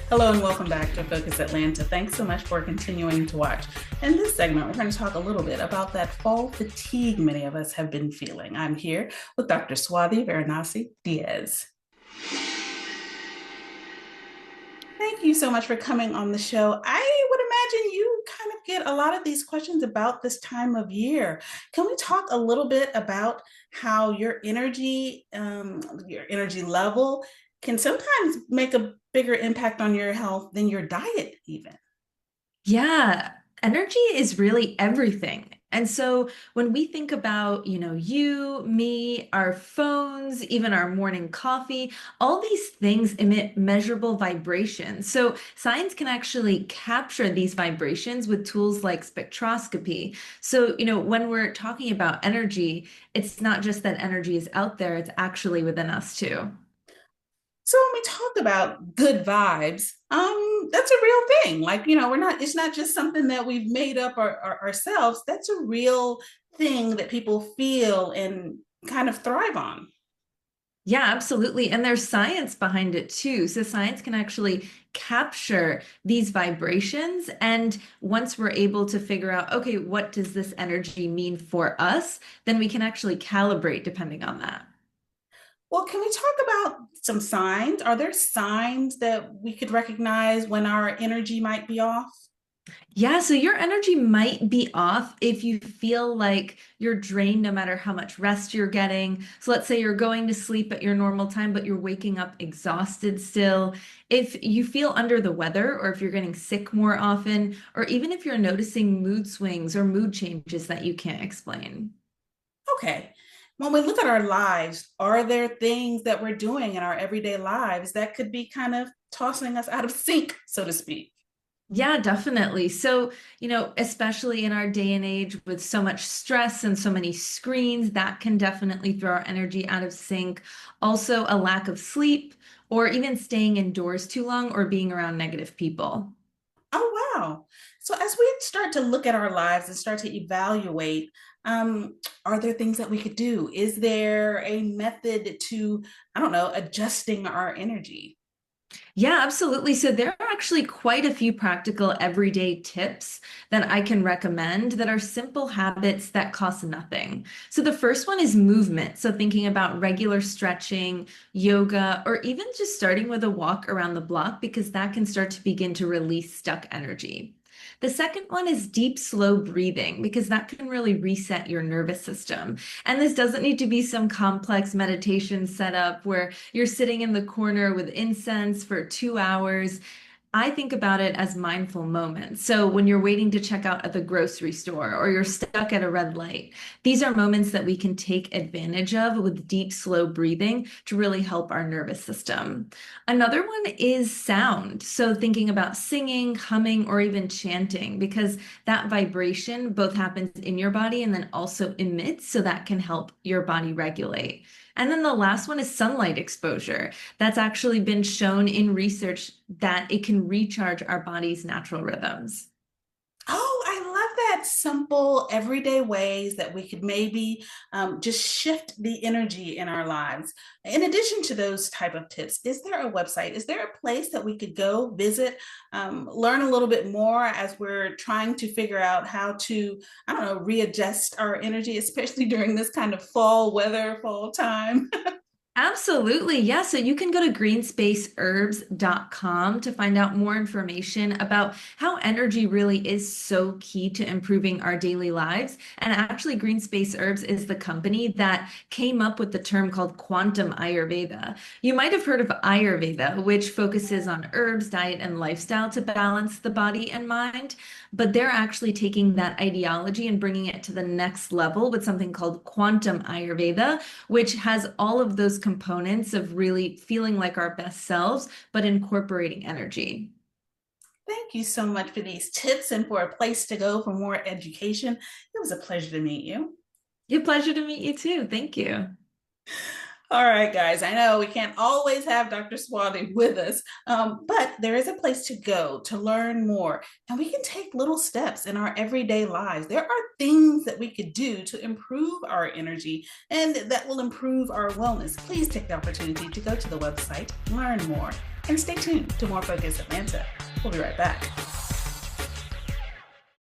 Hello and welcome back to Focus Atlanta. Thanks so much for continuing to watch. In this segment, we're going to talk a little bit about that fall fatigue many of us have been feeling. I'm here with Dr. Swati Varanasi Diaz. Thank you so much for coming on the show. I would imagine you kind of get a lot of these questions about this time of year. Can we talk a little bit about how your energy level can sometimes make a bigger impact on your health than your diet, even? Yeah, energy is really everything. And so when we think about, you, me, our phones, even our morning coffee, all these things emit measurable vibrations. So science can actually capture these vibrations with tools like spectroscopy. So, when we're talking about energy, it's not just that energy is out there, it's actually within us too. So when we talk about good vibes, that's a real thing. Like, it's not just something that we've made up ourselves. That's a real thing that people feel and kind of thrive on. Yeah, absolutely. And there's science behind it too. So science can actually capture these vibrations. And once we're able to figure out, okay, what does this energy mean for us, then we can actually calibrate depending on that. Well, can we talk about some signs? Are there signs that we could recognize when our energy might be off? Yeah, so your energy might be off if you feel like you're drained no matter how much rest you're getting. So let's say you're going to sleep at your normal time, but you're waking up exhausted still. If you feel under the weather, or if you're getting sick more often, or even if you're noticing mood swings or mood changes that you can't explain. Okay. When we look at our lives, are there things that we're doing in our everyday lives that could be kind of tossing us out of sync, so to speak? Yeah, definitely. So, especially in our day and age with so much stress and so many screens, that can definitely throw our energy out of sync. Also, a lack of sleep, or even staying indoors too long or being around negative people. Oh, wow. So, as we start to look at our lives and start to evaluate, are there things that we could do? Is there a method to, I don't know, adjusting our energy? Yeah, absolutely. So there are actually quite a few practical everyday tips that I can recommend that are simple habits that cost nothing. So the first one is movement. So thinking about regular stretching, yoga, or even just starting with a walk around the block, because that can start to begin to release stuck energy. The second one is deep, slow breathing, because that can really reset your nervous system. And this doesn't need to be some complex meditation setup where you're sitting in the corner with incense for 2 hours. I think about it as mindful moments. So when you're waiting to check out at the grocery store or you're stuck at a red light, these are moments that we can take advantage of with deep, slow breathing to really help our nervous system. Another one is sound. So thinking about singing, humming, or even chanting, because that vibration both happens in your body and then also emits, so that can help your body regulate. And then the last one is sunlight exposure. That's actually been shown in research that it can recharge our body's natural rhythms. Oh, I love that simple everyday ways that we could maybe just shift the energy in our lives. In addition to those type of tips, is there a website? Is there a place that we could go visit, learn a little bit more as we're trying to figure out how to, I don't know, readjust our energy, especially during this kind of fall weather, fall time? Absolutely. Yeah. So you can go to greenspaceherbs.com to find out more information about how energy really is so key to improving our daily lives. And actually, Greenspace Herbs is the company that came up with the term called quantum Ayurveda. You might have heard of Ayurveda, which focuses on herbs, diet, and lifestyle to balance the body and mind. But they're actually taking that ideology and bringing it to the next level with something called quantum Ayurveda, which has all of those components of really feeling like our best selves, but incorporating energy. Thank you so much for these tips and for a place to go for more education. It was a pleasure to meet you. A pleasure to meet you too. Thank you. All right, guys. I know we can't always have Dr. Swati with us, but there is a place to go to learn more, and we can take little steps in our everyday lives. There are things that we could do to improve our energy and that will improve our wellness. Please take the opportunity to go to the website, learn more. and stay tuned to More Focus Atlanta. We'll be right back.